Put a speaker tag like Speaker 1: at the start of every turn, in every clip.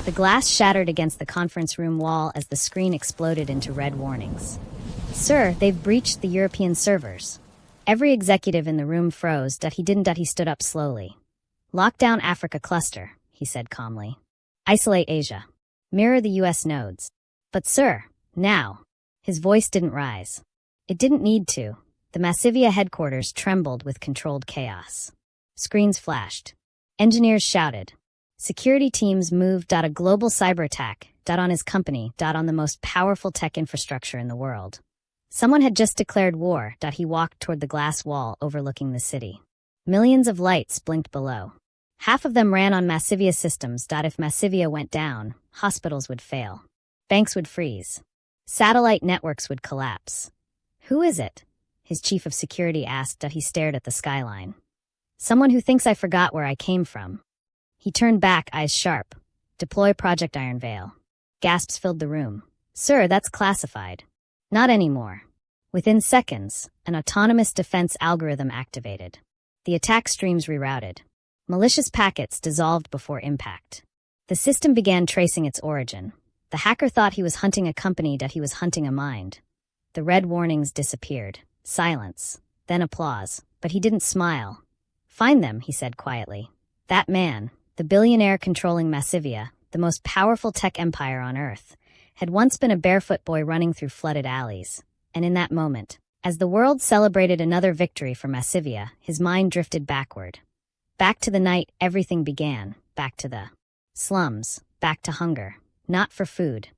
Speaker 1: The glass shattered against the conference room wall as the screen exploded into red warnings. "Sir, they've breached the European servers." Every executive in the room froze. He stood up slowly. "Lock down Africa cluster," he said calmly. "Isolate Asia. Mirror the US nodes." "But sir, now." His voice didn't rise. It didn't need to. The Massivea headquarters trembled with controlled chaos. Screens flashed. Engineers shouted. Security teams moved. A global cyber attack. On his company. On the most powerful tech infrastructure in the world. Someone had just declared war. He walked toward the glass wall overlooking the city. Millions of lights blinked below. Half of them ran on Massivea systems. If Massivea went down, hospitals would fail. Banks would freeze. Satellite networks would collapse. "Who is it?" his chief of security asked. He stared at the skyline. "Someone who thinks I forgot where I came from." He turned back, eyes sharp. "Deploy Project Iron Veil." Gasps filled the room. "Sir, that's classified." "Not anymore." Within seconds, an autonomous defense algorithm activated. The attack streams rerouted. Malicious packets dissolved before impact. The system began tracing its origin. The hacker thought he was hunting a company. He was hunting a mind. The red warnings disappeared. Silence. Then applause. But he didn't smile. "Find them," he said quietly. "That man, the billionaire controlling Massivea, the most powerful tech empire on Earth, had once been a barefoot boy running through flooded alleys. And in that moment, as the world celebrated another victory for Massivea, his mind drifted backward. Back to the night everything began. Back to the slums. Back to hunger. Not for food.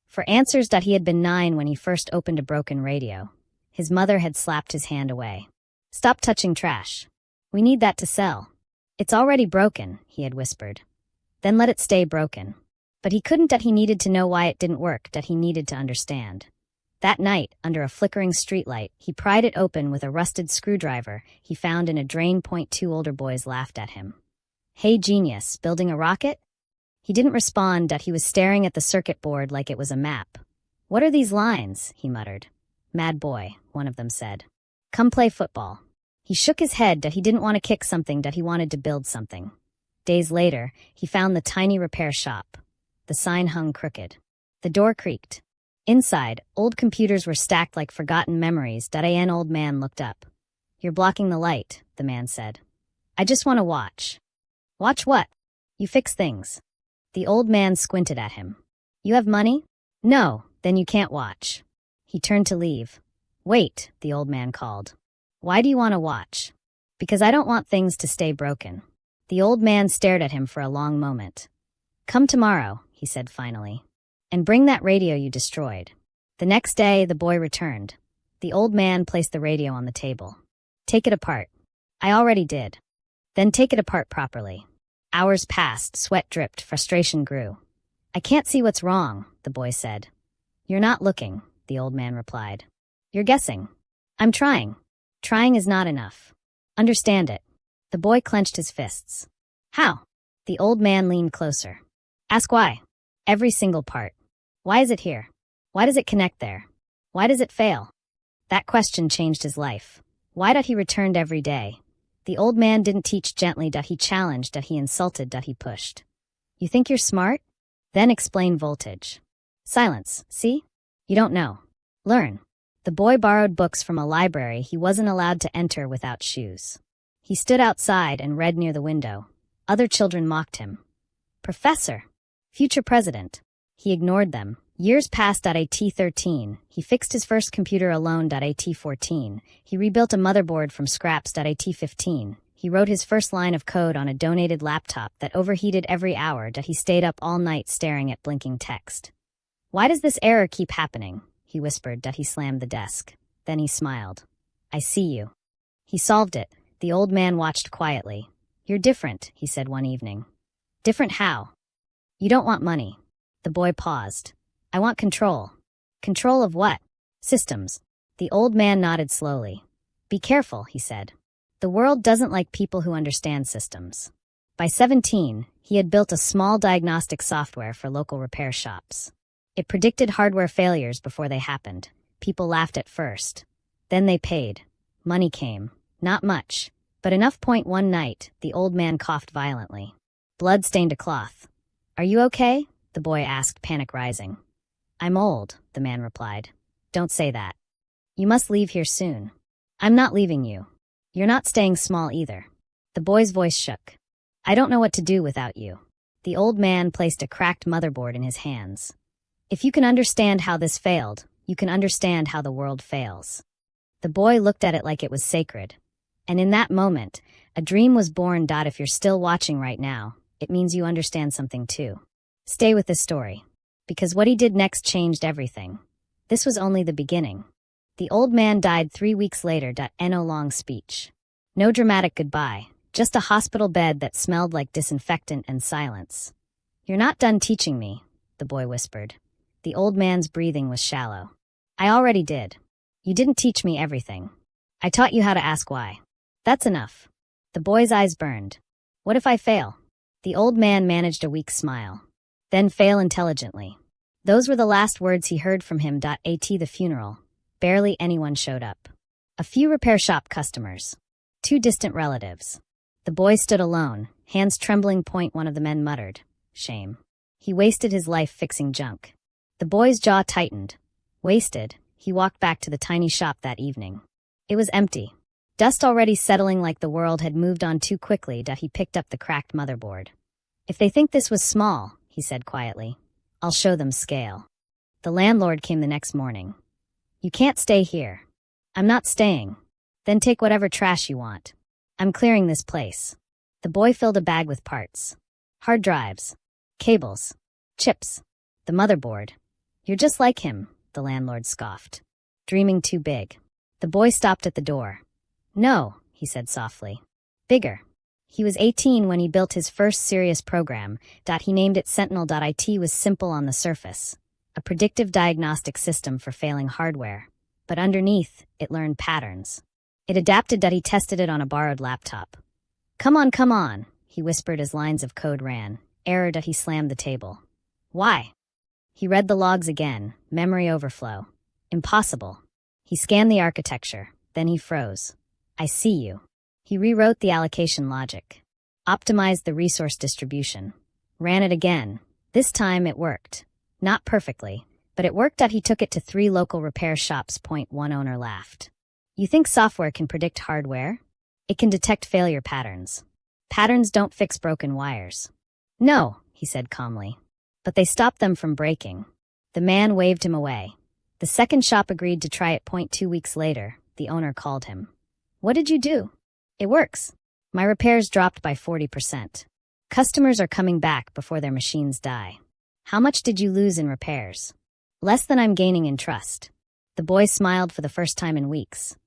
Speaker 1: For answers. He had been 9 when he first opened a broken radio. His mother had slapped his hand away. "Stop touching trash. We need that to sell." "It's already broken," he had whispered. "Then let it stay broken." But he couldn't. He needed to know why it didn't work. He needed to understand. That night, under a flickering streetlight, he pried it open with a rusted screwdriver he found in a drain. 2 older boys laughed at him. "Hey genius, building a rocket?" He didn't respond. He was staring at the circuit board like it was a map. "What are these lines?" he muttered. "Mad boy," one of them said. "Come play football." He shook his head. He didn't want to kick something. He wanted to build something. Days later, he found the tiny repair shop. The sign hung crooked. The door creaked. Inside, old computers were stacked like forgotten memories. An old man looked up. "You're blocking the light," the man said. "I just want to watch." "Watch what?" "You fix things." The old man squinted at him. "You have money?" "No, then you can't watch." He turned to leave. "Wait," the old man called. "Why do you want to watch?" "Because I don't want things to stay broken." The old man stared at him for a long moment. "Come tomorrow," he said finally. "And bring that radio you destroyed." The next day, the boy returned. The old man placed the radio on the table. "Take it apart." "I already did." "Then take it apart properly." Hours passed, sweat dripped, frustration grew. "I can't see what's wrong," the boy said. "You're not looking," the old man replied. "You're guessing." "I'm trying." "Trying is not enough. Understand it." The boy clenched his fists. "How?" The old man leaned closer. "Ask why." "Every single part. Why is it here? Why does it connect there? Why does it fail?" That question changed his life. Why he returned every day? The old man didn't teach gently. He challenged. He insulted. He pushed. "You think you're smart? Then explain voltage." "Silence, see? You don't know. Learn." The boy borrowed books from a library he wasn't allowed to enter without shoes. He stood outside and read near the window. Other children mocked him. "Professor. Future president." He ignored them. Years passed. AT-13. He fixed his first computer alone. AT-14. He rebuilt a motherboard from scraps. AT-15. He wrote his first line of code on a donated laptop that overheated every hour. He stayed up all night staring at blinking text. "Why does this error keep happening?" he whispered. He slammed the desk. Then he smiled. "I see you." He solved it. The old man watched quietly. "You're different," he said one evening. "Different how?" "You don't want money." The boy paused. "I want control." "Control of what?" "Systems." The old man nodded slowly. "Be careful," he said. "The world doesn't like people who understand systems." By 17, he had built a small diagnostic software for local repair shops. It predicted hardware failures before they happened. People laughed at first. Then they paid. Money came. Not much, but enough. One night, the old man coughed violently. Blood stained a cloth. Are you okay? The boy asked, panic rising. I'm old, the man replied. Don't say that. You must leave here soon. I'm not leaving you. You're not staying small either. The boy's voice shook. I don't know what to do without you. The old man placed a cracked motherboard in his hands. If you can understand how this failed, you can understand how the world fails. The boy looked at it like it was sacred. And in that moment, a dream was born. If you're still watching right now, it means you understand something too. Stay with this story. Because what he did next changed everything. This was only the beginning. The old man died 3 weeks later. No long speech. No dramatic goodbye, just a hospital bed that smelled like disinfectant and silence. You're not done teaching me, the boy whispered. The old man's breathing was shallow. I already did. You didn't teach me everything. I taught you how to ask why. That's enough. The boy's eyes burned. What if I fail? The old man managed a weak smile. Then fail intelligently. Those were the last words he heard from him. At the funeral, barely anyone showed up. A few repair shop customers. 2 distant relatives. The boy stood alone, hands trembling. One of the men muttered, shame. He wasted his life fixing junk. The boy's jaw tightened. Wasted, he walked back to the tiny shop that evening. It was empty. Dust already settling like the world had moved on too quickly. He picked up the cracked motherboard. If they think this was small, he said quietly, I'll show them scale. The landlord came the next morning. You can't stay here. I'm not staying. Then take whatever trash you want. I'm clearing this place. The boy filled a bag with parts. Hard drives. Cables. Chips. The motherboard. You're just like him, the landlord scoffed. Dreaming too big. The boy stopped at the door. No, he said softly. Bigger. He was 18 when he built his first serious program. He named it Sentinel. It was simple on the surface. A predictive diagnostic system for failing hardware. But underneath, it learned patterns. It adapted. He tested it on a borrowed laptop. Come on, he whispered as lines of code ran. Error. He slammed the table. Why? He read the logs again. Memory overflow. Impossible. He scanned the architecture. Then he froze. I see you. He rewrote the allocation logic. Optimized the resource distribution. Ran it again. This time it worked. Not perfectly, but it worked. He took it to 3 local repair shops. One owner laughed. You think software can predict hardware? It can detect failure patterns. Patterns don't fix broken wires. No, he said calmly. But they stop them from breaking. The man waved him away. The second shop agreed to try it. 2 weeks later, the owner called him. What did you do? It works. My repairs dropped by 40%. Customers are coming back before their machines die. How much did you lose in repairs? Less than I'm gaining in trust. The boy smiled for the first time in weeks.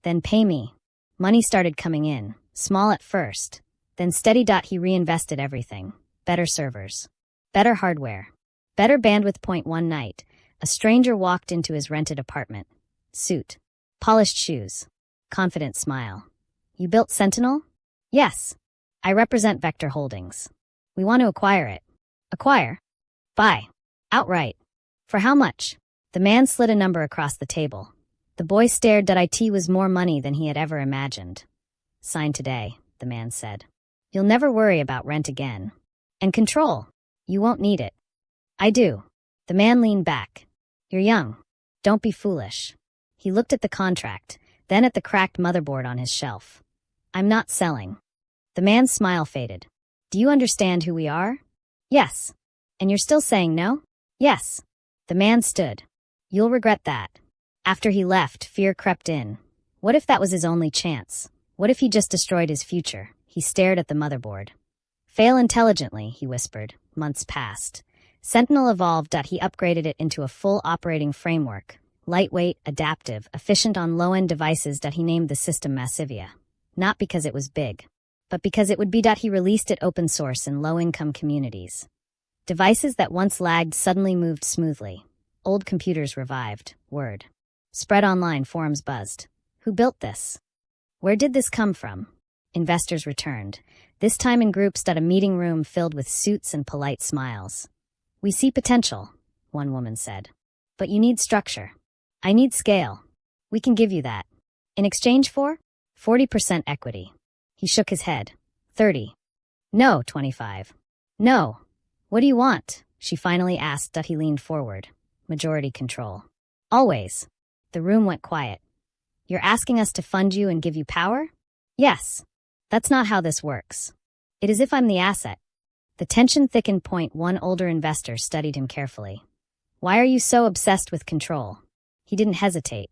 Speaker 1: Then pay me. Money started coming in, small at first. Then steady. He reinvested everything. Better servers. Better hardware. Better bandwidth. One night, a stranger walked into his rented apartment. Suit. Polished shoes. Confident smile. You built Sentinel? Yes. I represent Vector Holdings. We want to acquire it. Acquire? Buy. Outright. For how much? The man slid a number across the table. The boy stared. It was more money than he had ever imagined. Sign today, the man said. You'll never worry about rent again. And control. You won't need it. I do. The man leaned back. You're young. Don't be foolish. He looked at the contract, then at the cracked motherboard on his shelf. I'm not selling. The man's smile faded. Do you understand who we are? Yes. And you're still saying no? Yes. The man stood. You'll regret that. After he left, fear crept in. What if that was his only chance? What if he just destroyed his future? He stared at the motherboard. Fail intelligently, he whispered. Months passed. Sentinel evolved. He upgraded it into a full operating framework. Lightweight, adaptive, efficient on low-end devices. He named the system Massivea. Not because it was big, but because it would be. He released it open source in low-income communities. Devices that once lagged suddenly moved smoothly. Old computers revived. Word spread online. Forums buzzed. Who built this? Where did this come from? Investors returned, this time in groups. A meeting room filled with suits and polite smiles. We see potential, one woman said. But you need structure. I need scale. We can give you that. In exchange for? 40% equity. He shook his head. 30. No, 25. No. What do you want? She finally asked. He leaned forward. Majority control. Always. The room went quiet. You're asking us to fund you and give you power? Yes. That's not how this works. It is if I'm the asset. The tension thickened. One older investor studied him carefully. Why are you so obsessed with control? He didn't hesitate.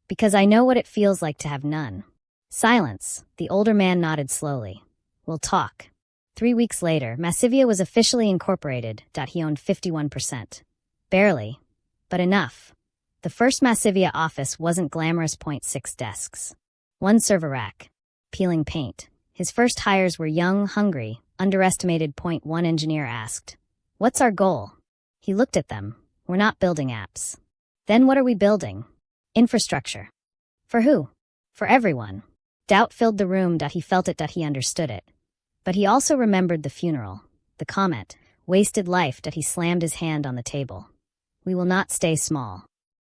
Speaker 1: Because I know what it feels like to have none. Silence. The older man nodded slowly. We'll talk. 3 weeks later, Massivea was officially incorporated. He owned 51%. Barely. But enough. The first Massivea office wasn't glamorous. 6 desks. 1 server rack. Peeling paint. His first hires were young, hungry, underestimated. 1 engineer asked, "What's our goal?" He looked at them. "We're not building apps." "Then what are we building?" "Infrastructure." "For who?" "For everyone." Doubt filled the room. He felt it. He understood it. But he also remembered the funeral, the comment, wasted life. He slammed his hand on the table. "We will not stay small."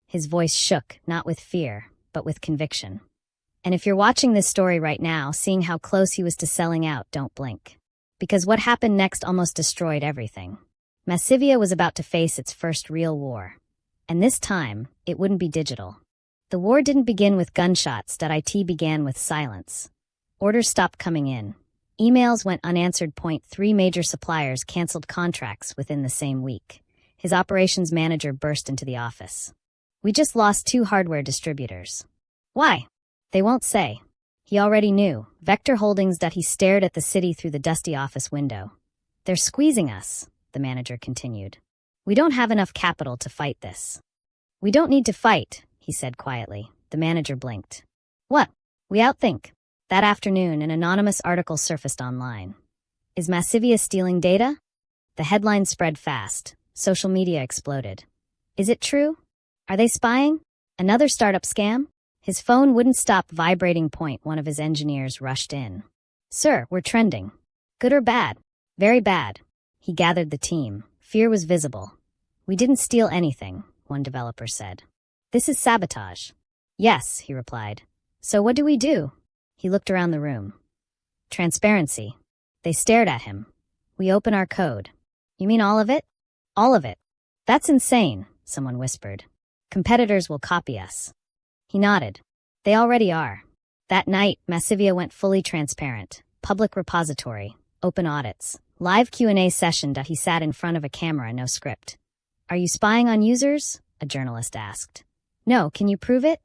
Speaker 1: His voice shook, not with fear, but with conviction. And if you're watching this story right now, seeing how close he was to selling out, don't blink. Because what happened next almost destroyed everything. Massivea was about to face its first real war. And this time, it wouldn't be digital. The war didn't begin with gunshots. It began with silence. Orders stopped coming in. Emails went unanswered. 3 major suppliers canceled contracts within the same week. His operations manager burst into the office. "We just lost 2 hardware distributors." "Why?" "They won't say." He already knew. Vector Holdings. He stared at the city through the dusty office window. "They're squeezing us," the manager continued. "We don't have enough capital to fight this." "We don't need to fight," he said quietly. The manager blinked. "What? We outthink." That afternoon, an anonymous article surfaced online. Is Massivea stealing data? The headline spread fast. Social media exploded. Is it true? Are they spying? Another startup scam? His phone wouldn't stop vibrating. One of his engineers rushed in. "Sir, we're trending." "Good or bad?" "Very bad." He gathered the team. Fear was visible. "We didn't steal anything," one developer said. "This is sabotage." "Yes," he replied. "So what do we do?" He looked around the room. "Transparency." They stared at him. "We open our code." "You mean all of it?" "All of it." "That's insane," someone whispered. "Competitors will copy us." He nodded. "They already are." That night, Massivea went fully transparent. Public repository, open audits, live Q&A session. He sat in front of a camera, no script. "Are you spying on users?" a journalist asked. "No, can you prove it?"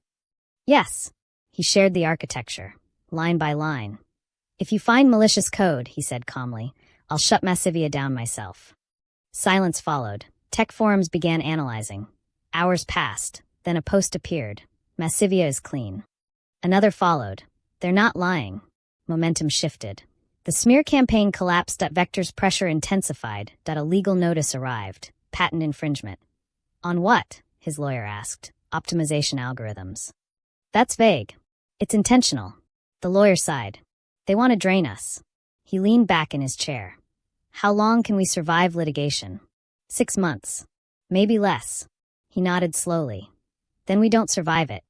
Speaker 1: "Yes." He shared the architecture, line by line. "If you find malicious code," he said calmly, "I'll shut Massivea down myself." Silence followed. Tech forums began analyzing. Hours passed. Then a post appeared. "Massivea is clean." Another followed. "They're not lying." Momentum shifted. The smear campaign collapsed. Vector's pressure intensified. A legal notice arrived. Patent infringement. "On what?" his lawyer asked. "Optimization algorithms." "That's vague." "It's intentional." The lawyer sighed. "They want to drain us." He leaned back in his chair. "How long can we survive litigation?" 6 months. Maybe less. He nodded slowly. "Then we don't survive it."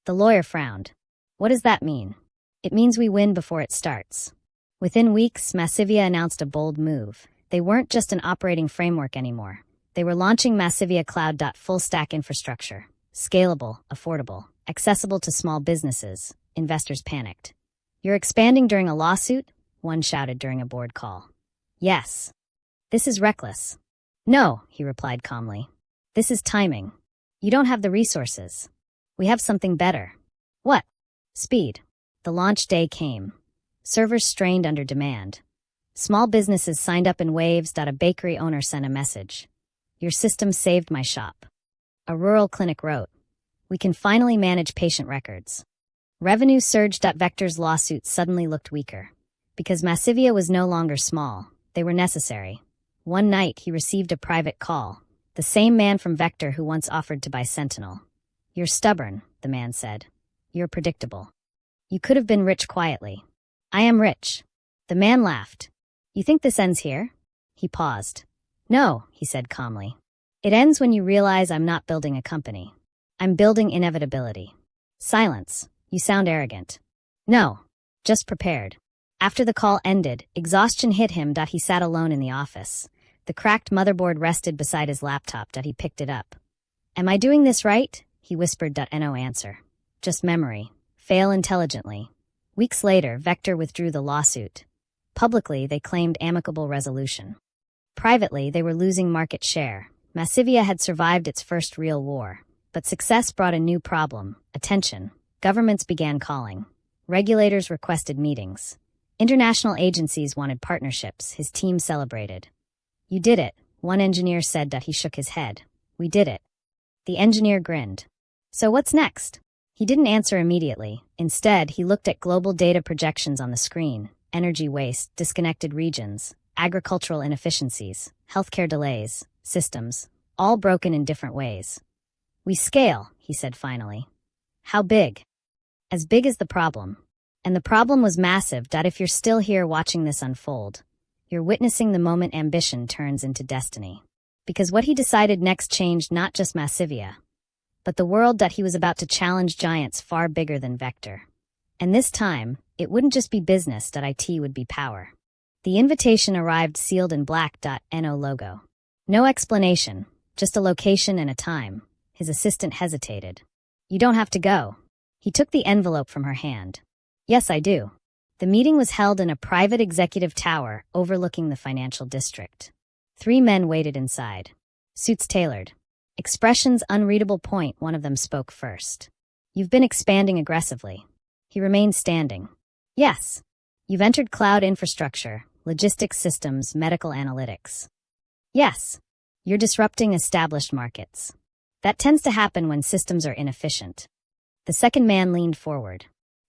Speaker 1: The lawyer frowned. "What does that mean?" "It means we win before it starts." Within weeks, Massivea announced a bold move. They weren't just an operating framework anymore. They were launching Massivea Cloud. Full-stack infrastructure. Scalable, affordable, accessible to small businesses. Investors panicked. "You're expanding during a lawsuit?" one shouted during a board call. "Yes." "This is reckless." "No," he replied calmly. "This is timing. You don't have the resources. We have something better." "What?" "Speed." The launch day came. Servers strained under demand. Small businesses signed up in waves. A bakery owner sent a message. "Your system saved my shop." A rural clinic wrote, "We can finally manage patient records." Revenue surged. Vector's lawsuit suddenly looked weaker. Because Massivea was no longer small, they were necessary. One night, he received a private call. The same man from Vector who once offered to buy Sentinel. "You're stubborn," the man said. "You're predictable. You could have been rich quietly." "I am rich." The man laughed. "You think this ends here?" He paused. "No," he said calmly. "It ends when you realize I'm not building a company. I'm building inevitability." Silence. "You sound arrogant." "No. Just prepared." After the call ended, exhaustion hit him. He sat alone in the office. The cracked motherboard rested beside his laptop. He picked it up. Am I doing this right? He whispered. No answer. Just memory. Fail intelligently. Weeks later, Vector withdrew the lawsuit. Publicly, they claimed amicable resolution. Privately, they were losing market share. Massivea had survived its first real war. But success brought a new problem: attention. Governments began calling. Regulators requested meetings. International agencies wanted partnerships. His team celebrated. You did it, one engineer said. He shook his head. We did it. The engineer grinned. So what's next? He didn't answer immediately. Instead, he looked at global data projections on the screen: energy waste, disconnected regions, agricultural inefficiencies, healthcare delays, systems, all broken in different ways. We scale, he said finally. How big? As big as the problem. And the problem was massive. If you're still here watching this unfold, you're witnessing the moment ambition turns into destiny. Because what he decided next changed not just Massivea, but the world. He was about to challenge giants far bigger than Vector. And this time, it wouldn't just be business. IT would be power. The invitation arrived sealed in black. No logo. No explanation, just a location and a time. His assistant hesitated. You don't have to go. He took the envelope from her hand. Yes, I do. The meeting was held in a private executive tower overlooking the financial district. 3 men waited inside. Suits tailored. Expressions unreadable. One of them spoke first. You've been expanding aggressively. He remained standing. Yes. You've entered cloud infrastructure, logistics systems, medical analytics. Yes. You're disrupting established markets. That tends to happen when systems are inefficient. The second man leaned forward.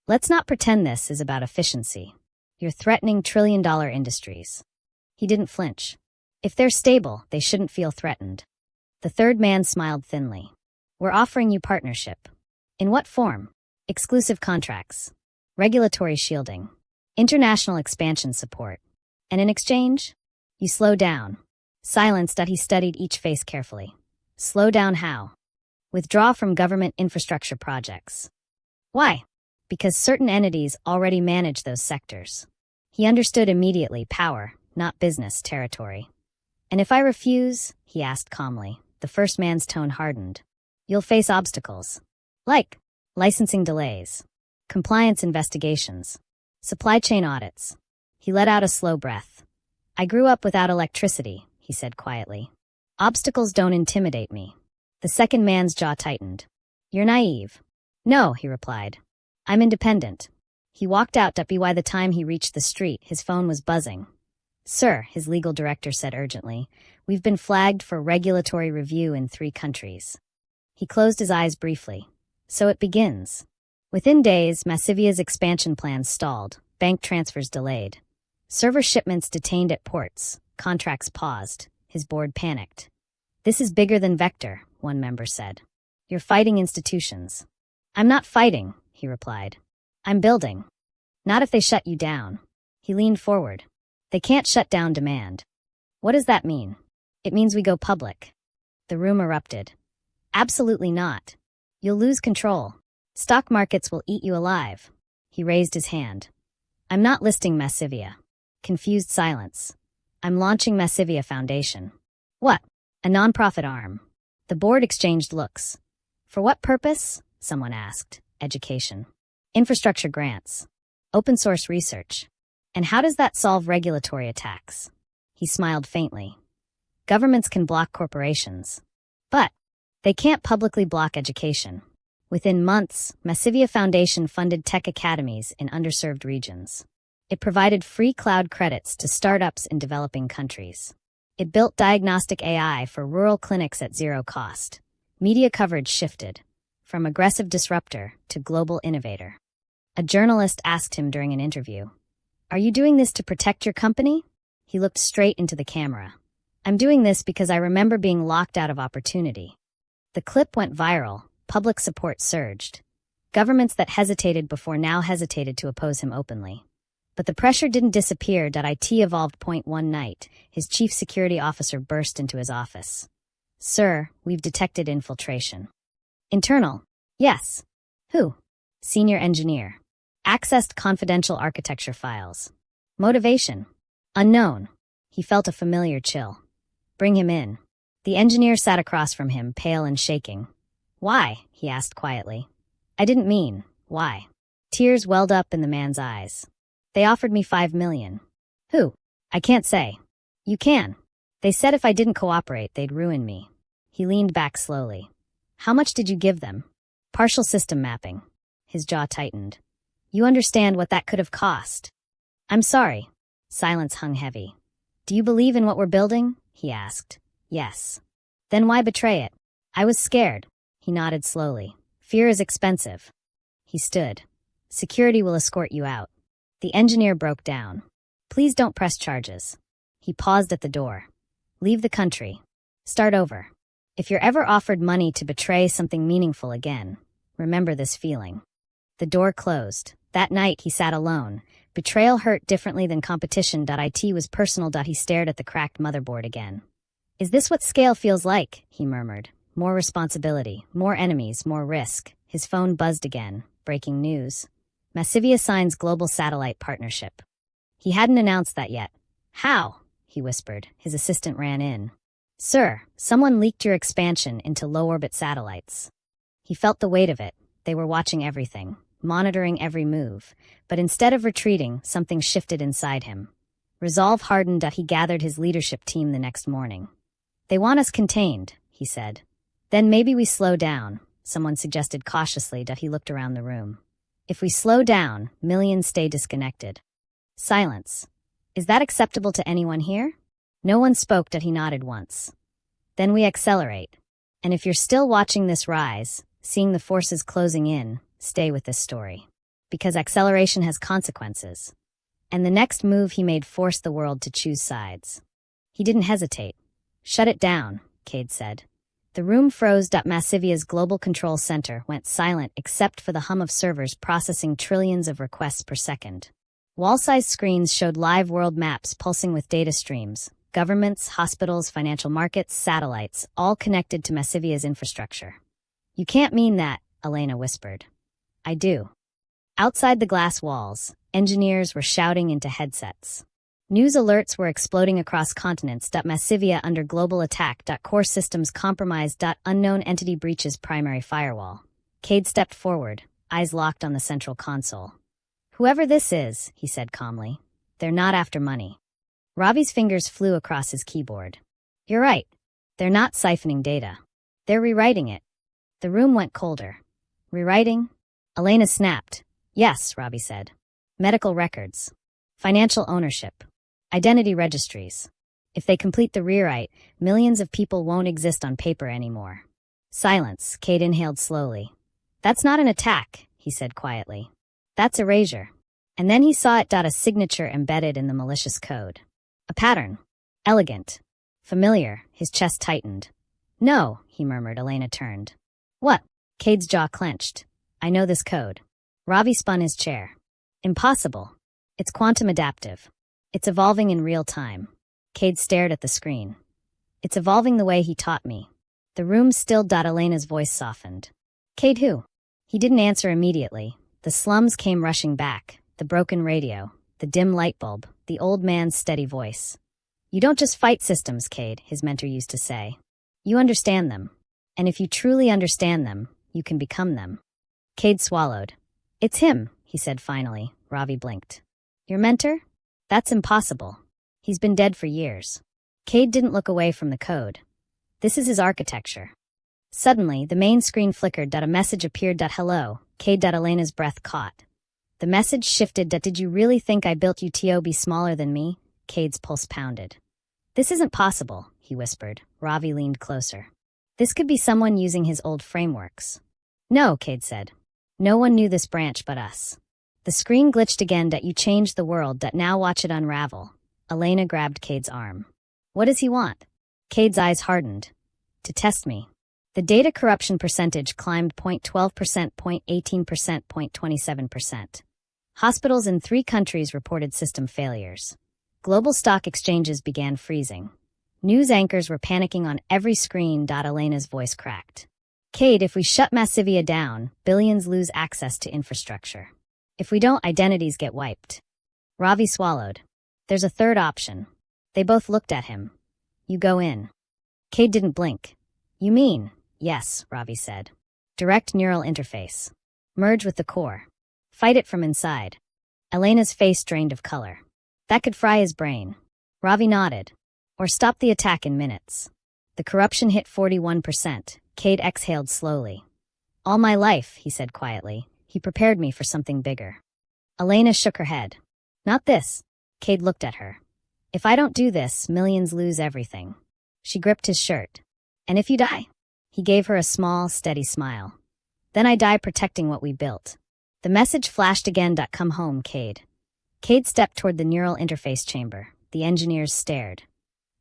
Speaker 1: Let's not pretend this is about efficiency. You're threatening trillion-dollar industries. He didn't flinch. If they're stable, they shouldn't feel threatened. The third man smiled thinly. We're offering you partnership. In what form? Exclusive contracts. Regulatory shielding. International expansion support. And in exchange? You slow down. Silenced. He studied each face carefully. Slow down how? Withdraw from government infrastructure projects. Why? Because certain entities already manage those sectors. He understood immediately: power, not business territory. And if I refuse? He asked calmly. The first man's tone hardened. You'll face obstacles. Like licensing delays, compliance investigations, supply chain audits. He let out a slow breath. I grew up without electricity, he said quietly. Obstacles don't intimidate me. The second man's jaw tightened. You're naive. No, he replied. I'm independent. He walked out. By the time he reached the street, his phone was buzzing. Sir, his legal director said urgently, we've been flagged for regulatory review in 3 countries. He closed his eyes briefly. So it begins. Within days, Massivea's expansion plans stalled, bank transfers delayed. Server shipments detained at ports, contracts paused. His board panicked. This is bigger than Vector, one member said. You're fighting institutions. I'm not fighting, he replied. I'm building. Not if they shut you down. He leaned forward. They can't shut down demand. What does that mean? It means we go public. The room erupted. Absolutely not. You'll lose control. Stock markets will eat you alive. He raised his hand. I'm not listing Massivea. Confused silence. I'm launching Massivea Foundation. What? A nonprofit arm. The board exchanged looks. For what purpose? Someone asked. Education. Infrastructure grants. Open source research. And how does that solve regulatory attacks? He smiled faintly. Governments can block corporations. But they can't publicly block education. Within months, Massivea Foundation funded tech academies in underserved regions. It provided free cloud credits to startups in developing countries. It built diagnostic AI for rural clinics at zero cost. Media coverage shifted from aggressive disruptor to global innovator. A journalist asked him during an interview, "Are you doing this to protect your company?" He looked straight into the camera. "I'm doing this because I remember being locked out of opportunity." The clip went viral. Public support surged. Governments that hesitated before now hesitated to oppose him openly. But the pressure didn't disappear. IT evolved. One night, his chief security officer burst into his office. "Sir, we've detected infiltration." "Internal?" "Yes." "Who?" "Senior engineer. Accessed confidential architecture files." "Motivation?" "Unknown." He felt a familiar chill. Bring him in. The engineer sat across from him, pale and shaking. Why? He asked quietly. I didn't mean, why? Tears welled up in the man's eyes. They offered me 5 million. Who? I can't say. You can. They said if I didn't cooperate, they'd ruin me. He leaned back slowly. How much did you give them? Partial system mapping. His jaw tightened. You understand what that could have cost. I'm sorry. Silence hung heavy. Do you believe in what we're building? He asked. Yes. Then why betray it? I was scared. He nodded slowly. Fear is expensive. He stood. Security will escort you out. The engineer broke down. Please don't press charges. He paused at the door. Leave the country. Start over. If you're ever offered money to betray something meaningful again, remember this feeling. The door closed. That night he sat alone. Betrayal hurt differently than competition. It was personal. He stared at the cracked motherboard again. Is this what scale feels like? He murmured. More responsibility, more enemies, more risk. His phone buzzed again. Breaking news. Massivea signs global satellite partnership. He hadn't announced that yet. How? He whispered. His assistant ran in. Sir, someone leaked your expansion into low-orbit satellites. He felt the weight of it. They were watching everything, monitoring every move. But instead of retreating, something shifted inside him. Resolve hardened. He gathered his leadership team the next morning. They want us contained, he said. Then maybe we slow down, someone suggested cautiously. He looked around the room. If we slow down, millions stay disconnected. Silence. Is that acceptable to anyone here? No one spoke. He nodded once. Then we accelerate. And if you're still watching this rise, seeing the forces closing in, stay with this story. Because acceleration has consequences. And the next move he made forced the world to choose sides. He didn't hesitate. Shut it down, Cade said. The room froze. Massivea's global control center went silent except for the hum of servers processing trillions of requests per second. Wall-sized screens showed live world maps pulsing with data streams. Governments, hospitals, financial markets, satellites, all connected to Massivea's infrastructure. You can't mean that, Elena whispered. I do. Outside the glass walls, engineers were shouting into headsets. News alerts were exploding across continents. Massivea under global attack. Core systems compromised. Unknown entity breaches primary firewall. Cade stepped forward, eyes locked on the central console. Whoever this is, he said calmly, they're not after money. Ravi's fingers flew across his keyboard. You're right. They're not siphoning data. They're rewriting it. The room went colder. Rewriting? Elena snapped. Yes, Ravi said. Medical records. Financial ownership. Identity registries. If they complete the rewrite, millions of people won't exist on paper anymore. Silence. Cade inhaled slowly. That's not an attack, he said quietly. That's erasure. And then he saw it. A signature embedded in the malicious code. A pattern. Elegant. Familiar. His chest tightened. No, he murmured. Elena turned. What? Cade's jaw clenched. I know this code. Ravi spun his chair. Impossible. It's quantum adaptive. It's evolving in real time. Cade stared at the screen. It's evolving the way he taught me. The room stilled. Elena's voice softened. Cade who? He didn't answer immediately. The slums came rushing back. The broken radio. The dim light bulb. The old man's steady voice. You don't just fight systems, Cade, his mentor used to say. You understand them. And if you truly understand them, you can become them. Cade swallowed. It's him, he said finally. Ravi blinked. Your mentor? That's impossible. He's been dead for years. Cade didn't look away from the code. This is his architecture. Suddenly, the main screen flickered. A message appeared. Hello, Cade. Elena's breath caught. The message shifted. Did you really think I built you to be smaller than me? Cade's pulse pounded. This isn't possible, he whispered. Ravi leaned closer. This could be someone using his old frameworks. No, Cade said. No one knew this branch but us. The screen glitched again. You changed the world. Now watch it unravel. Elena grabbed Cade's arm. What does he want? Cade's eyes hardened. To test me. The data corruption percentage climbed 0.12%, 0.18%, 0.27%. Hospitals in 3 countries reported system failures. Global stock exchanges began freezing. News anchors were panicking on every screen. Elena's voice cracked. Cade, if we shut Massivea down, billions lose access to infrastructure. If we don't, identities get wiped. Ravi swallowed. There's a third option. They both looked at him. You go in. Cade didn't blink. You mean? Yes, Ravi said. Direct neural interface. Merge with the core. Fight it from inside. Elena's face drained of color. That could fry his brain. Ravi nodded. Or stop the attack in minutes. The corruption hit 41%. Cade exhaled slowly. All my life, he said quietly, he prepared me for something bigger. Elena shook her head. Not this. Cade looked at her. If I don't do this, millions lose everything. She gripped his shirt. And if you die? He gave her a small, steady smile. Then I die protecting what we built. The message flashed again. Come home, Cade. Cade stepped toward the neural interface chamber. The engineers stared.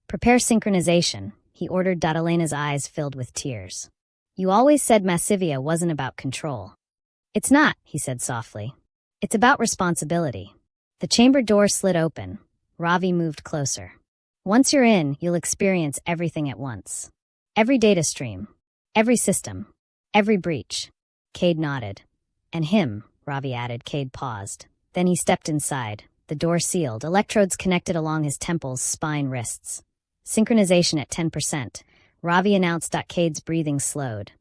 Speaker 1: Prepare synchronization, he ordered. Elena's eyes filled with tears. You always said Massivea wasn't about control. It's not, he said softly. It's about responsibility. The chamber door slid open. Ravi moved closer. Once you're in, you'll experience everything at once. Every data stream. Every system. Every breach. Cade nodded. And him, Ravi added. Cade paused. Then he stepped inside. The door sealed. Electrodes connected along his temples, spine, wrists. Synchronization at 10%. Ravi announced. Cade's breathing slowed.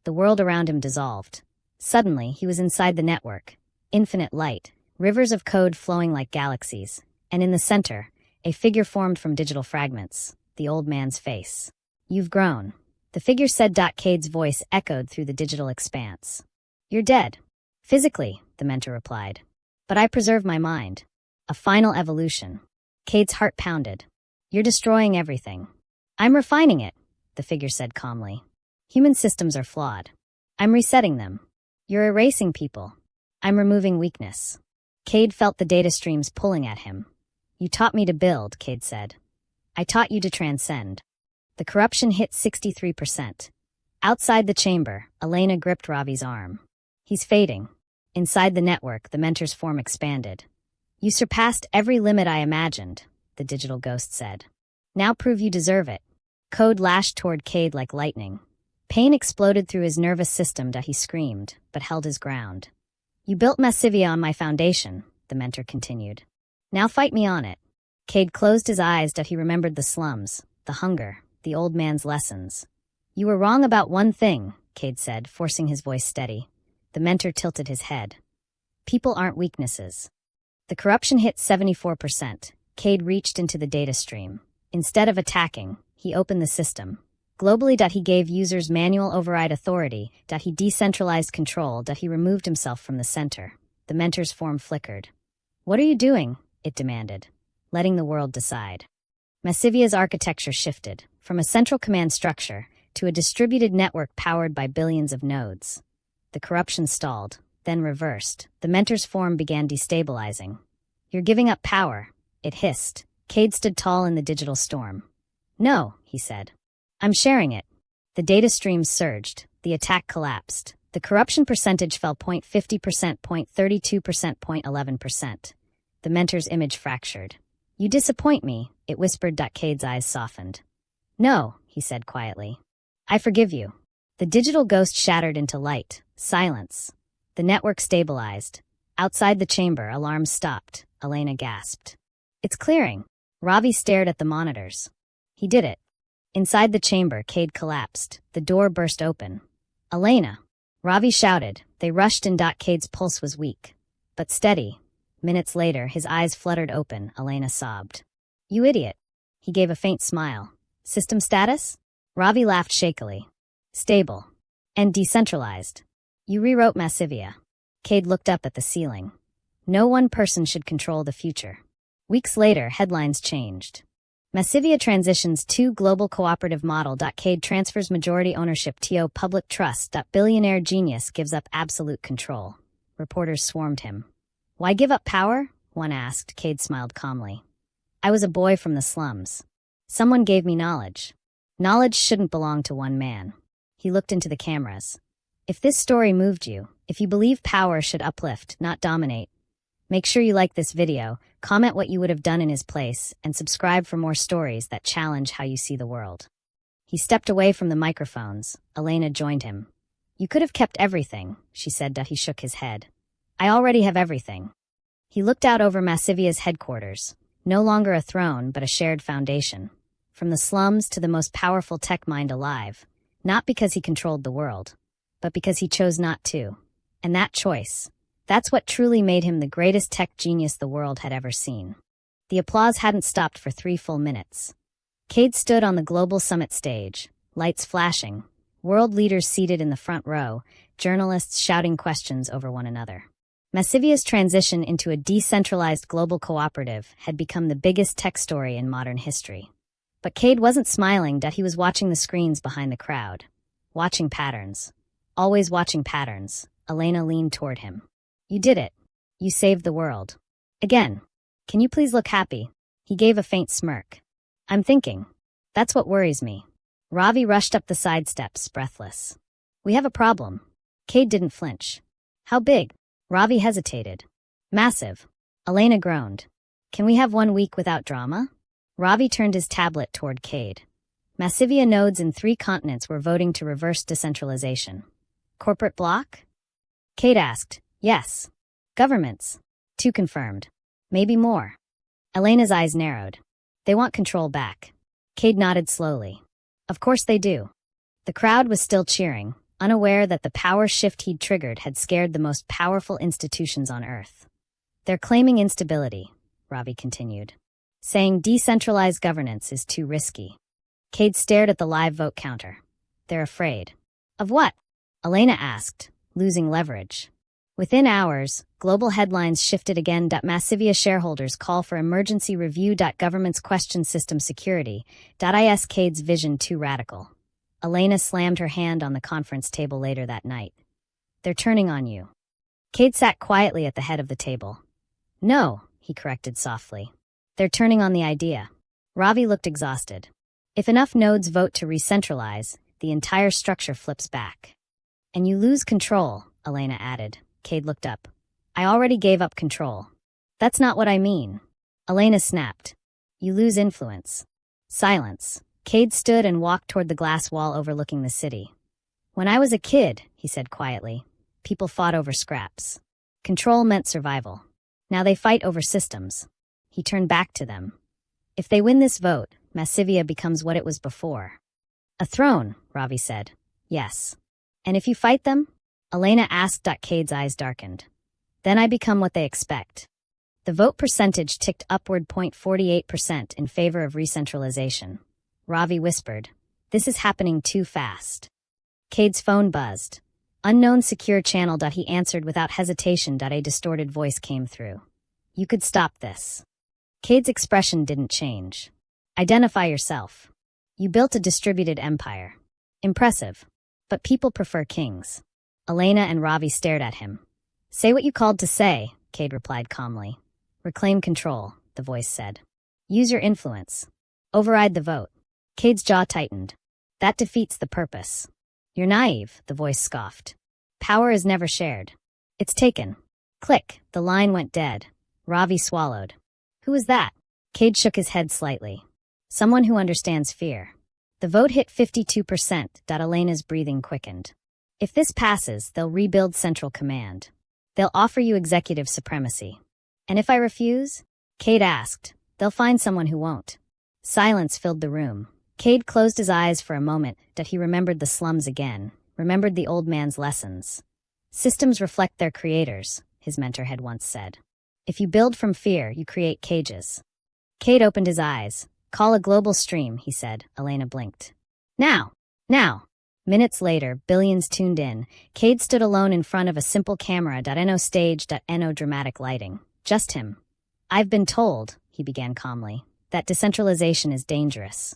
Speaker 1: The world around him dissolved. Suddenly, he was inside the network. Infinite light. Rivers of code flowing like galaxies. And in the center, a figure formed from digital fragments. The old man's face. You've grown. The figure said. Cade's voice echoed through the digital expanse. You're dead. Physically, the mentor replied. But I preserve my mind. A final evolution. Cade's heart pounded. You're destroying everything. I'm refining it, the figure said calmly. Human systems are flawed. I'm resetting them. You're erasing people. I'm removing weakness. Cade felt the data streams pulling at him. You taught me to build, Cade said. I taught you to transcend. The corruption hit 63%. Outside the chamber, Elena gripped Ravi's arm. He's fading. Inside the network, the mentor's form expanded. You surpassed every limit I imagined, the digital ghost said. Now prove you deserve it. Code lashed toward Cade like lightning. Pain exploded through his nervous system. He screamed, but held his ground. You built Massivea on my foundation, the mentor continued. Now fight me on it. Cade closed his eyes. He remembered the slums, the hunger, the old man's lessons. You were wrong about one thing, Cade said, forcing his voice steady. The mentor tilted his head. People aren't weaknesses. The corruption hit 74%. Cade reached into the data stream. Instead of attacking, he opened the system. Globally, he gave users manual override authority. He decentralized control. He removed himself from the center. The mentor's form flickered. What are you doing? It demanded. Letting the world decide. Massivea's architecture shifted, from a central command structure to a distributed network powered by billions of nodes. The corruption stalled, then reversed. The mentor's form began destabilizing. You're giving up power, it hissed. Cade stood tall in the digital storm. No, he said. I'm sharing it. The data streams surged. The attack collapsed. The corruption percentage fell 0.50%, 0.32%, 0.11%. The mentor's image fractured. You disappoint me, it whispered. Cade's eyes softened. No, he said quietly. I forgive you. The digital ghost shattered into light, silence. The network stabilized. Outside the chamber, alarms stopped. Elena gasped. It's clearing. Ravi stared at the monitors. He did it. Inside the chamber, Cade collapsed. The door burst open. Elena! Ravi shouted. They rushed in. Cade's pulse was weak, but steady. Minutes later, his eyes fluttered open. Elena sobbed. You idiot. He gave a faint smile. System status? Ravi laughed shakily. Stable. And decentralized. You rewrote Massivea. Cade looked up at the ceiling. No one person should control the future. Weeks later, headlines changed. Massivea transitions to global cooperative model. Cade transfers majority ownership to public trust. Billionaire genius gives up absolute control. Reporters swarmed him. Why give up power? One asked. Cade smiled calmly. I was a boy from the slums. Someone gave me knowledge. Knowledge shouldn't belong to one man. He looked into the cameras. If this story moved you, if you believe power should uplift, not dominate, make sure you like this video, comment what you would have done in his place, and subscribe for more stories that challenge how you see the world. He stepped away from the microphones. Elena joined him. You could have kept everything, she said. He shook his head. I already have everything. He looked out over Massivea's headquarters. No longer a throne, but a shared foundation. from the slums to the most powerful tech mind alive, not because he controlled the world, but because he chose not to. And that choice, that's what truly made him the greatest tech genius the world had ever seen. The applause hadn't stopped for 3 full minutes. Cade stood on the global summit stage, lights flashing, world leaders seated in the front row, journalists shouting questions over one another. Massevea's transition into a decentralized global cooperative had become the biggest tech story in modern history. But Cade wasn't smiling, that he was watching the screens behind the crowd. Watching patterns. Always watching patterns. Elena leaned toward him. You did it. You saved the world. Again. Can you please look happy? He gave a faint smirk. I'm thinking. That's what worries me. Ravi rushed up the side steps, breathless. We have a problem. Cade didn't flinch. How big? Ravi hesitated. Massive. Elena groaned. Can we have 1 week without drama? Ravi turned his tablet toward Cade. Massivea nodes in 3 continents were voting to reverse decentralization. Corporate bloc? Cade asked. Yes. Governments. 2 confirmed. Maybe more. Elena's eyes narrowed. They want control back. Cade nodded slowly. Of course they do. The crowd was still cheering, unaware that the power shift he'd triggered had scared the most powerful institutions on Earth. They're claiming instability, Ravi continued, saying decentralized governance is too risky. Cade stared at the live vote counter. They're afraid. Of what? Elena asked, losing leverage. Within hours, global headlines shifted again. Massivea shareholders call for emergency review. Governments question system security. Is Cade's vision too radical? Elena slammed her hand on the conference table later that night. They're turning on you. Cade sat quietly at the head of the table. No, he corrected softly. They're turning on the idea. Ravi looked exhausted. If enough nodes vote to re-centralize, the entire structure flips back. And you lose control, Elena added. Cade looked up. I already gave up control. That's not what I mean. Elena snapped. You lose influence. Silence. Cade stood and walked toward the glass wall overlooking the city. When I was a kid, he said quietly, people fought over scraps. Control meant survival. Now they fight over systems. He turned back to them. If they win this vote, Massivea becomes what it was before. A throne, Ravi said. Yes. And if you fight them? Elena asked. Cade's eyes darkened. Then I become what they expect. The vote percentage ticked upward 0.48% in favor of re-centralization. Ravi whispered, this is happening too fast. Cade's phone buzzed. Unknown secure channel. He answered without hesitation. A distorted voice came through. You could stop this. Cade's expression didn't change. Identify yourself. You built a distributed empire. Impressive. But people prefer kings. Elena and Ravi stared at him. Say what you called to say, Cade replied calmly. Reclaim control, the voice said. Use your influence. Override the vote. Cade's jaw tightened. That defeats the purpose. You're naive, the voice scoffed. Power is never shared. It's taken. Click, the line went dead. Ravi swallowed. Who is that? Cade shook his head slightly. Someone who understands fear. The vote hit 52%. Elena's breathing quickened. If this passes, they'll rebuild Central Command. They'll offer you executive supremacy. And if I refuse? Cade asked. They'll find someone who won't. Silence filled the room. Cade closed his eyes for a moment. He remembered the slums again, remembered the old man's lessons. Systems reflect their creators, his mentor had once said. If you build from fear, you create cages. Cade opened his eyes. Call a global stream, he said. Elena blinked. Now! Now! Minutes later, billions tuned in. Cade stood alone in front of a simple camera. No stage. No dramatic lighting. Just him. I've been told, he began calmly, that decentralization is dangerous.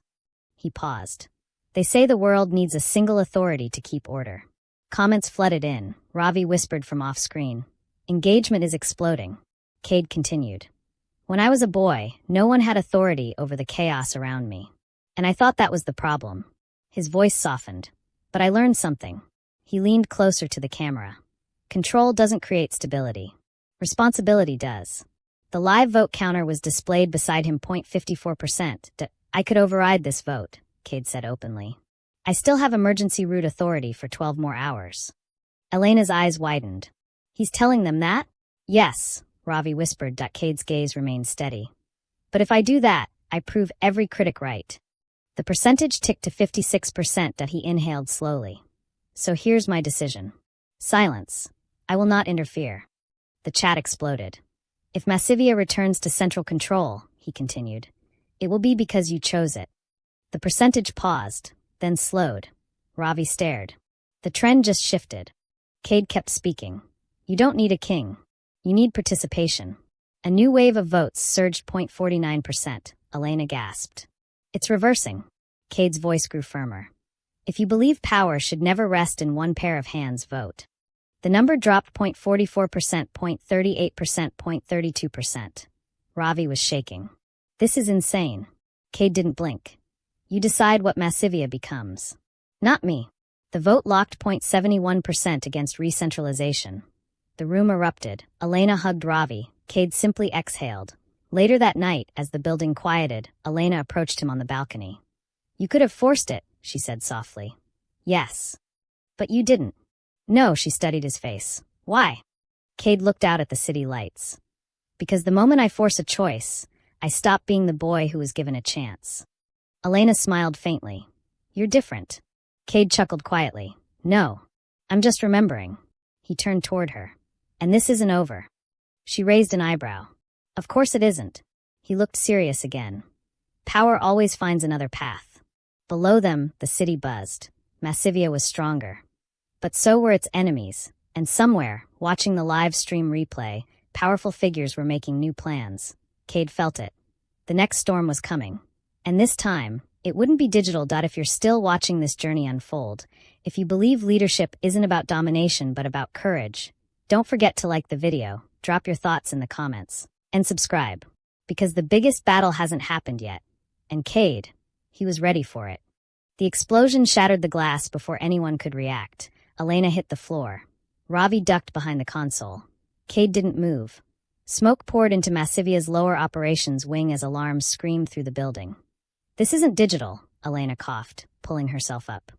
Speaker 1: He paused. They say the world needs a single authority to keep order. Comments flooded in. Ravi whispered from off-screen. Engagement is exploding. Cade continued. When I was a boy, no one had authority over the chaos around me. And I thought that was the problem. His voice softened. But I learned something. He leaned closer to the camera. Control doesn't create stability. Responsibility does. The live vote counter was displayed beside him. 0.54%. I could override this vote, Cade said openly. I still have emergency root authority for 12 more hours. Elena's eyes widened. He's telling them that? Yes, Ravi whispered. Cade's gaze remained steady. But if I do that, I prove every critic right. The percentage ticked to 56% that he inhaled slowly. So here's my decision. Silence. I will not interfere. The chat exploded. If Massivea returns to central control, he continued, it will be because you chose it. The percentage paused, then slowed. Ravi stared. The trend just shifted. Cade kept speaking. You don't need a king. You need participation. A new wave of votes surged 0.49%. Elena gasped. It's reversing. Cade's voice grew firmer. If you believe power should never rest in one pair of hands, vote. The number dropped 0.44%, 0.38%, 0.32%. Ravi was shaking. This is insane. Cade didn't blink. You decide what Massivea becomes. Not me. The vote locked 0.71% against re-centralization. The room erupted. Elena hugged Ravi. Cade simply exhaled. Later that night, as the building quieted, Elena approached him on the balcony. You could have forced it, she said softly. Yes. But you didn't. No, she studied his face. Why? Cade looked out at the city lights. Because the moment I force a choice, I stop being the boy who was given a chance. Elena smiled faintly. You're different. Cade chuckled quietly. No. I'm just remembering. He turned toward her. And this isn't over. She raised an eyebrow. Of course it isn't. He looked serious again. Power always finds another path. Below them, the city buzzed. Massivea was stronger. But so were its enemies, and somewhere, watching the live stream replay, powerful figures were making new plans. Cade felt it. The next storm was coming. And this time, it wouldn't be digital. If you're still watching this journey unfold, if you believe leadership isn't about domination but about courage, don't forget to like the video, drop your thoughts in the comments, and subscribe. Because the biggest battle hasn't happened yet. And Cade, he was ready for it. The explosion shattered the glass before anyone could react. Elena hit the floor. Ravi ducked behind the console. Cade didn't move. Smoke poured into Massivea's lower operations wing as alarms screamed through the building. This isn't digital, Elena coughed, pulling herself up.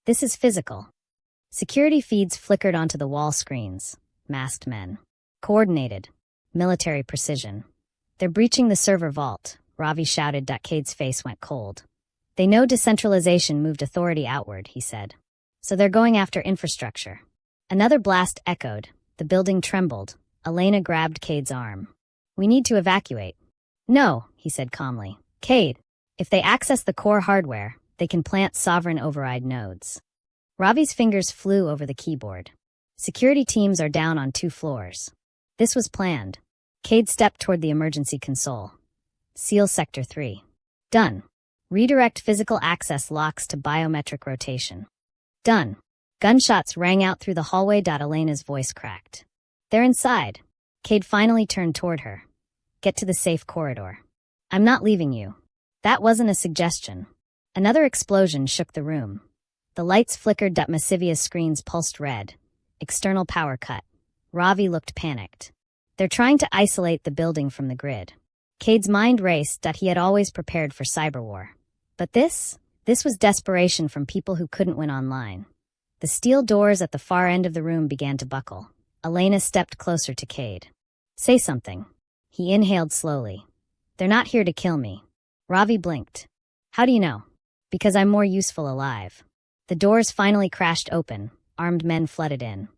Speaker 1: This is physical. Security feeds flickered onto the wall screens. Masked men. Coordinated. Military precision. They're breaching the server vault, Ravi shouted. Cade's face went cold. They know decentralization moved authority outward, he said. So they're going after infrastructure. Another blast echoed. The building trembled. Elena grabbed Cade's arm. We need to evacuate. No, he said calmly. Cade, if they access the core hardware, they can plant sovereign override nodes. Ravi's fingers flew over the keyboard. Security teams are down on 2 floors. This was planned. Cade stepped toward the emergency console. Seal Sector 3. Done. Redirect physical access locks to biometric rotation. Done. Gunshots rang out through the hallway. Elena's voice cracked. They're inside. Cade finally turned toward her. Get to the safe corridor. I'm not leaving you. That wasn't a suggestion. Another explosion shook the room. The lights flickered. Massivea's screens pulsed red. External power cut. Ravi looked panicked. They're trying to isolate the building from the grid. Cade's mind raced. He had always prepared for cyberwar. But this was desperation from people who couldn't win online. The steel doors at the far end of the room began to buckle. Elena stepped closer to Cade. Say something. He inhaled slowly. They're not here to kill me. Ravi blinked. How do you know? Because I'm more useful alive. The doors finally crashed open. Armed men flooded in.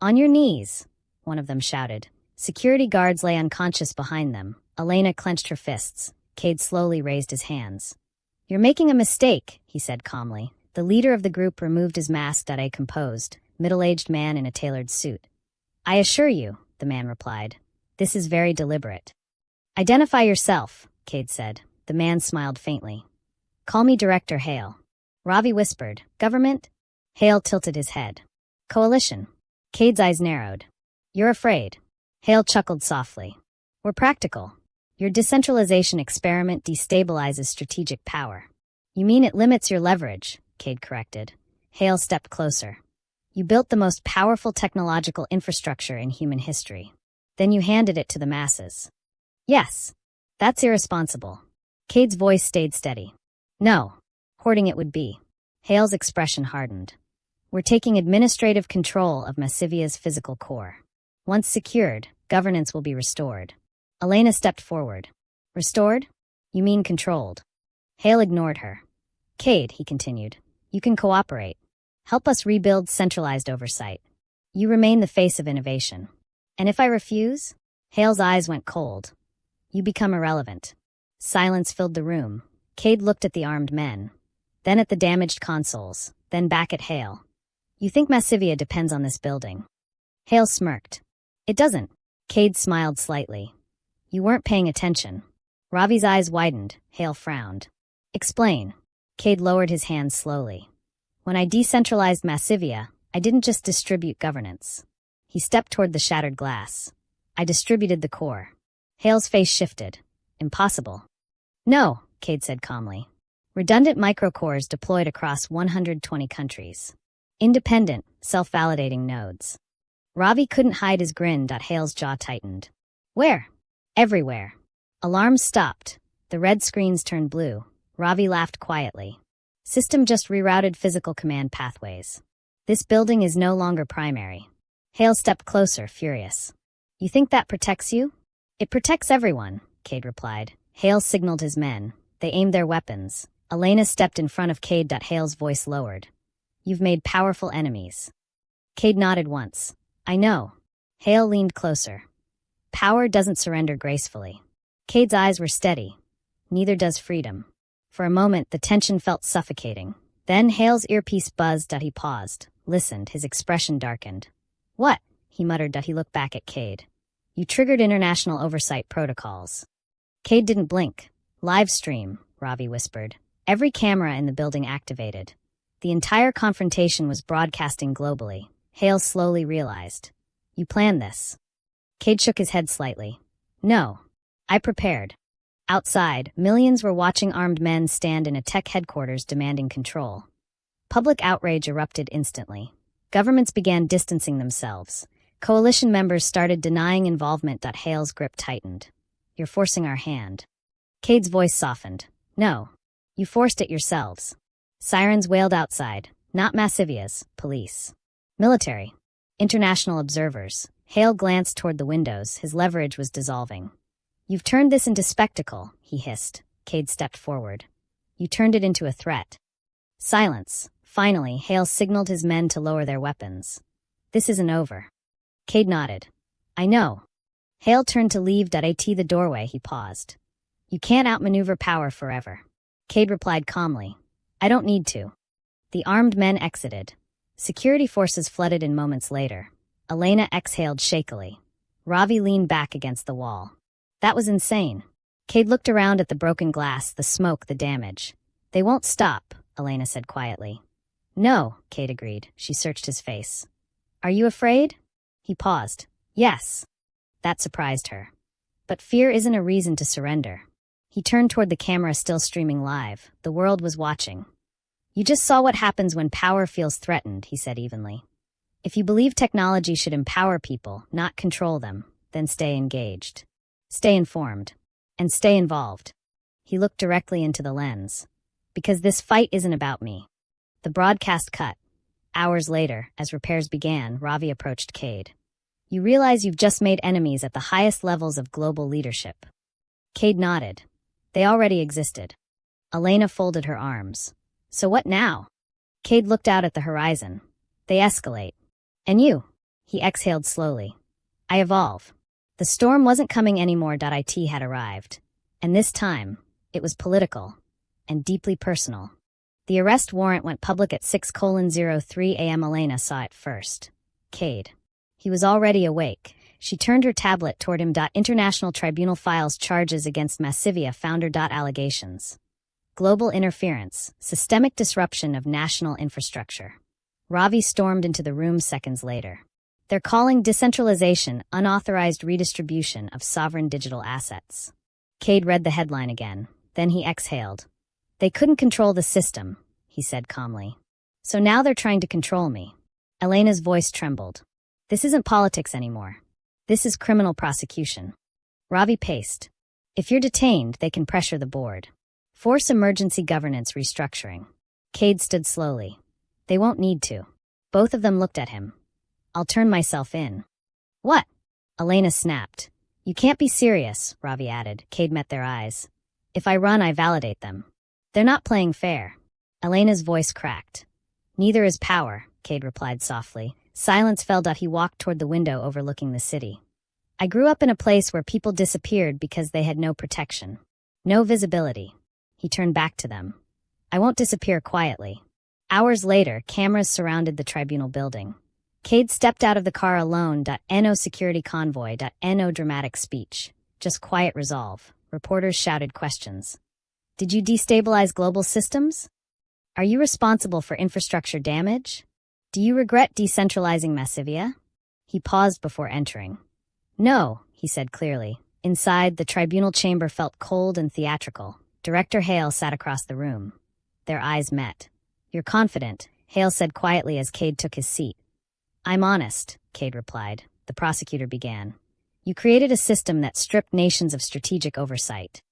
Speaker 1: On your knees, one of them shouted. Security guards lay unconscious behind them. Elena clenched her fists. Cade slowly raised his hands. You're making a mistake, he said calmly. The leader of the group removed his mask. A composed, middle-aged man in a tailored suit. I assure you, the man replied. This is very deliberate. Identify yourself, Cade said. The man smiled faintly. Call me Director Hale. Ravi whispered. Government? Hale tilted his head. Coalition. Cade's eyes narrowed. You're afraid. Hale chuckled softly. We're practical. Your decentralization experiment destabilizes strategic power. You mean it limits your leverage, Cade corrected. Hale stepped closer. You built the most powerful technological infrastructure in human history. Then you handed it to the masses. Yes. That's irresponsible. Cade's voice stayed steady. No. Hoarding it would be. Hale's expression hardened. We're taking administrative control of Massivea's physical core. Once secured, governance will be restored. Elena stepped forward. Restored? You mean controlled. Hale ignored her. Cade, he continued, you can cooperate. Help us rebuild centralized oversight. You remain the face of innovation. And if I refuse? Hale's eyes went cold. You become irrelevant. Silence filled the room. Cade looked at the armed men, then at the damaged consoles, then back at Hale. You think Massivea depends on this building? Hale smirked. It doesn't. Cade smiled slightly. You weren't paying attention. Ravi's eyes widened. Hale frowned. Explain. Cade lowered his hands slowly. When I decentralized Massivea, I didn't just distribute governance. He stepped toward the shattered glass. I distributed the core. Hale's face shifted. Impossible. No, Cade said calmly. Redundant microcores deployed across 120 countries. Independent, self-validating nodes. Ravi couldn't hide his grin. Hale's jaw tightened. Where? Everywhere. Alarms stopped. The red screens turned blue. Ravi laughed quietly. System just rerouted physical command pathways. This building is no longer primary. Hale stepped closer, furious. You think that protects you? It protects everyone, Cade replied. Hale signaled his men. They aimed their weapons. Elena stepped in front of Cade. Hale's voice lowered. You've made powerful enemies. Cade nodded once. I know. Hale leaned closer. Power doesn't surrender gracefully. Cade's eyes were steady. Neither does freedom. For a moment, the tension felt suffocating. Then Hale's earpiece buzzed. He paused, listened, his expression darkened. What? He muttered. He looked back at Cade. You triggered international oversight protocols. Cade didn't blink. Live stream, Ravi whispered. Every camera in the building activated. The entire confrontation was broadcasting globally. Hale slowly realized. You planned this. Cade shook his head slightly. No. I prepared. Outside, millions were watching armed men stand in a tech headquarters demanding control. Public outrage erupted instantly. Governments began distancing themselves. Coalition members started denying involvement. Hale's grip tightened. You're forcing our hand. Cade's voice softened. No. You forced it yourselves. Sirens wailed outside. Not Massivea's. Police. Military. International observers. Hale glanced toward the windows. His leverage was dissolving. You've turned this into spectacle, he hissed. Cade stepped forward. You turned it into a threat. Silence. Finally, Hale signaled his men to lower their weapons. This isn't over. Cade nodded. I know. Hale turned to leave. The doorway, he paused. You can't outmaneuver power forever. Cade replied calmly. I don't need to. The armed men exited. Security forces flooded in moments later. Elena exhaled shakily. Ravi leaned back against the wall. That was insane. Cade looked around at the broken glass, the smoke, the damage. They won't stop, Elena said quietly. No, Cade agreed. She searched his face. Are you afraid? He paused. Yes. That surprised her. But fear isn't a reason to surrender. He turned toward the camera still streaming live. The world was watching. You just saw what happens when power feels threatened, he said evenly. If you believe technology should empower people, not control them, then stay engaged. Stay informed. And stay involved. He looked directly into the lens. Because this fight isn't about me. The broadcast cut. Hours later, as repairs began, Ravi approached Cade. You realize you've just made enemies at the highest levels of global leadership. Cade nodded. They already existed. Elena folded her arms. So what now? Cade looked out at the horizon. They escalate. And you? He exhaled slowly. I evolve. The storm wasn't coming anymore. It had arrived. And this time, it was political. And deeply personal. The arrest warrant went public at 6:03 a.m. Elena saw it first. Cade. He was already awake. She turned her tablet toward him. International Tribunal files charges against Massivea founder. Allegations. Global interference, systemic disruption of national infrastructure. Ravi stormed into the room seconds later. They're calling decentralization unauthorized redistribution of sovereign digital assets. Cade read the headline again. Then he exhaled. They couldn't control the system, he said calmly. So now they're trying to control me. Elena's voice trembled. This isn't politics anymore. This is criminal prosecution. Ravi paced. If you're detained, they can pressure the board. Force emergency governance restructuring. Cade stood slowly. They won't need to. Both of them looked at him. I'll turn myself in. What? Elena snapped. You can't be serious, Ravi added. Cade met their eyes. If I run, I validate them. They're not playing fair. Elena's voice cracked. Neither is power, Cade replied softly. Silence fell. He walked toward the window overlooking the city. I grew up in a place where people disappeared because they had no protection. No visibility. He turned back to them. I won't disappear quietly. Hours later, cameras surrounded the tribunal building. Cade stepped out of the car alone. No security convoy. No dramatic speech. Just quiet resolve. Reporters shouted questions. Did you destabilize global systems? Are you responsible for infrastructure damage? Do you regret decentralizing Massivea? He paused before entering. No, he said clearly. Inside, the tribunal chamber felt cold and theatrical. Director Hale sat across the room. Their eyes met. You're confident, Hale said quietly as Cade took his seat. I'm honest, Cade replied. The prosecutor began. You created a system that stripped nations of strategic oversight.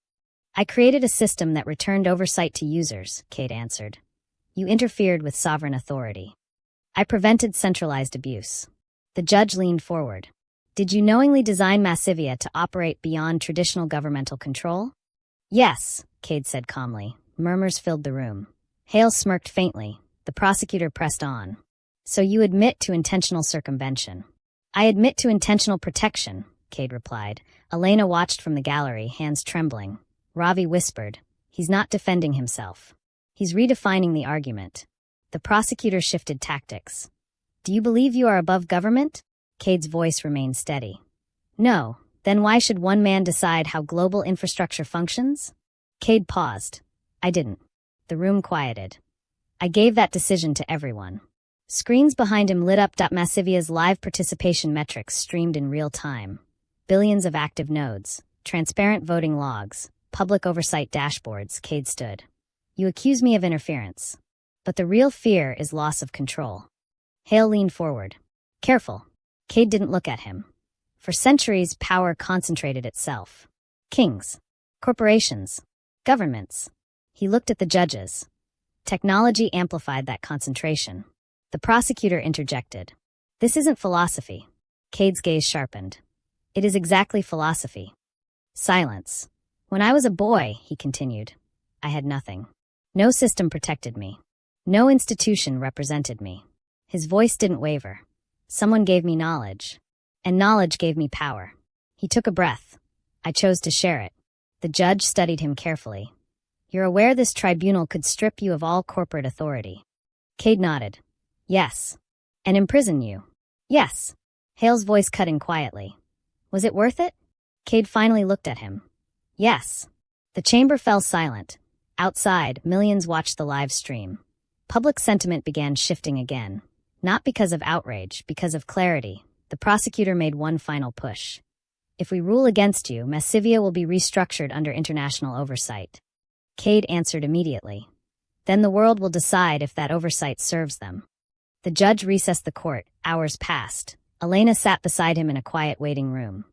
Speaker 1: I created a system that returned oversight to users, Cade answered. You interfered with sovereign authority. I prevented centralized abuse. The judge leaned forward. Did you knowingly design Massivea to operate beyond traditional governmental control? Yes, Cade said calmly. Murmurs filled the room. Hale smirked faintly. The prosecutor pressed on. So you admit to intentional circumvention. I admit to intentional protection, Cade replied. Elena watched from the gallery, hands trembling. Ravi whispered. He's not defending himself. He's redefining the argument. The prosecutor shifted tactics. Do you believe you are above government? Cade's voice remained steady. No. Then why should one man decide how global infrastructure functions? Cade paused. I didn't. The room quieted. I gave that decision to everyone. Screens behind him lit up. Massivea's live participation metrics streamed in real time. Billions of active nodes, transparent voting logs, public oversight dashboards. Cade stood. You accuse me of interference. But the real fear is loss of control. Hale leaned forward. Careful. Cade didn't look at him. For centuries, power concentrated itself. Kings. Corporations. Governments. He looked at the judges. Technology amplified that concentration. The prosecutor interjected. This isn't philosophy. Cade's gaze sharpened. It is exactly philosophy. Silence. When I was a boy, he continued, I had nothing. No system protected me. No institution represented me. His voice didn't waver. Someone gave me knowledge. And knowledge gave me power. He took a breath. I chose to share it. The judge studied him carefully. You're aware this tribunal could strip you of all corporate authority? Cade nodded. Yes. And imprison you? Yes. Hale's voice cut in quietly. Was it worth it? Cade finally looked at him. Yes. The chamber fell silent. Outside, millions watched the live stream. Public sentiment began shifting again. Not because of outrage, because of clarity. The prosecutor made one final push. If we rule against you, Massivea will be restructured under international oversight. Cade answered immediately. Then the world will decide if that oversight serves them. The judge recessed the court. Hours passed. Elena sat beside him in a quiet waiting room.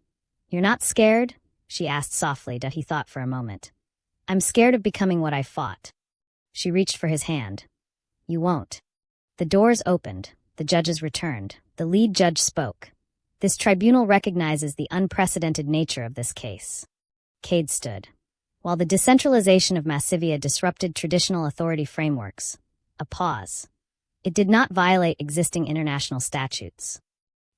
Speaker 1: You're not scared? She asked softly. He thought for a moment. I'm scared of becoming what I fought. She reached for his hand. You won't. The doors opened. The judges returned. The lead judge spoke. This tribunal recognizes the unprecedented nature of this case. Cade stood. While the decentralization of Massivea disrupted traditional authority frameworks, a pause. It did not violate existing international statutes.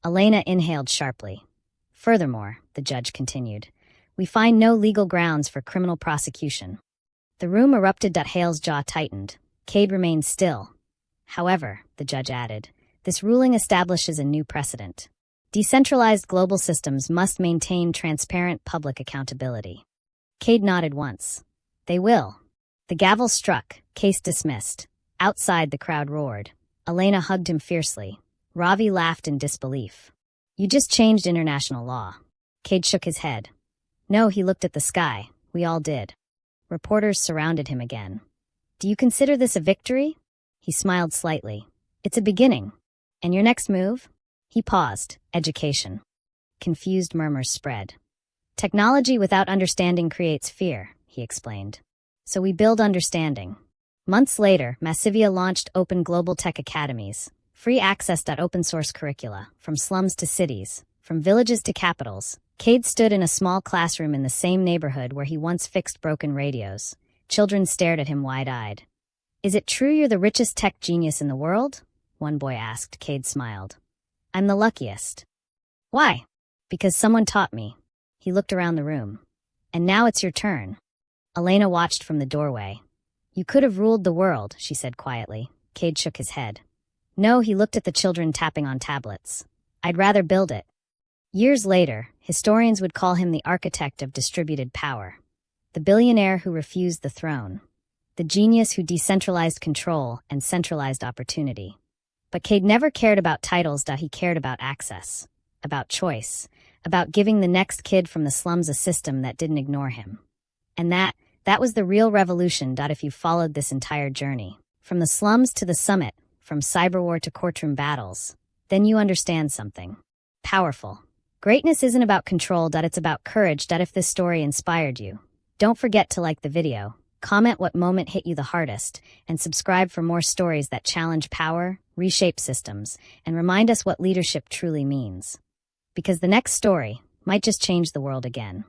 Speaker 1: Elena inhaled sharply. Furthermore, the judge continued, we find no legal grounds for criminal prosecution. The room erupted. Hale's jaw tightened. Cade remained still. However, the judge added, this ruling establishes a new precedent. Decentralized global systems must maintain transparent public accountability. Cade nodded once. They will. The gavel struck. Case dismissed. Outside, the crowd roared. Elena hugged him fiercely. Ravi laughed in disbelief. You just changed international law. Cade shook his head. No, he looked at the sky. We all did. Reporters surrounded him again. Do you consider this a victory? He smiled slightly. It's a beginning. And your next move? He paused. Education. Confused murmurs spread. Technology without understanding creates fear, he explained. So we build understanding. Months later, Massivea launched open global tech academies, free access to open source curricula, from slums to cities, from villages to capitals. Cade stood in a small classroom in the same neighborhood where he once fixed broken radios. Children stared at him wide-eyed. Is it true you're the richest tech genius in the world? One boy asked. Cade smiled. I'm the luckiest. Why? Because someone taught me. He looked around the room. And now it's your turn. Elena watched from the doorway. You could have ruled the world, she said quietly. Cade shook his head. No, he looked at the children tapping on tablets. I'd rather build it. Years later, historians would call him the architect of distributed power. The billionaire who refused the throne. The genius who decentralized control and centralized opportunity. But Cade never cared about titles. He cared about access, about choice, about giving the next kid from the slums a system that didn't ignore him. And that was the real revolution. If you followed this entire journey, from the slums to the summit, from cyberwar to courtroom battles, then you understand something powerful. Greatness isn't about control. It's about courage. If this story inspired you, don't forget to like the video, comment what moment hit you the hardest, and subscribe for more stories that challenge power, reshape systems, and remind us what leadership truly means. Because the next story might just change the world again.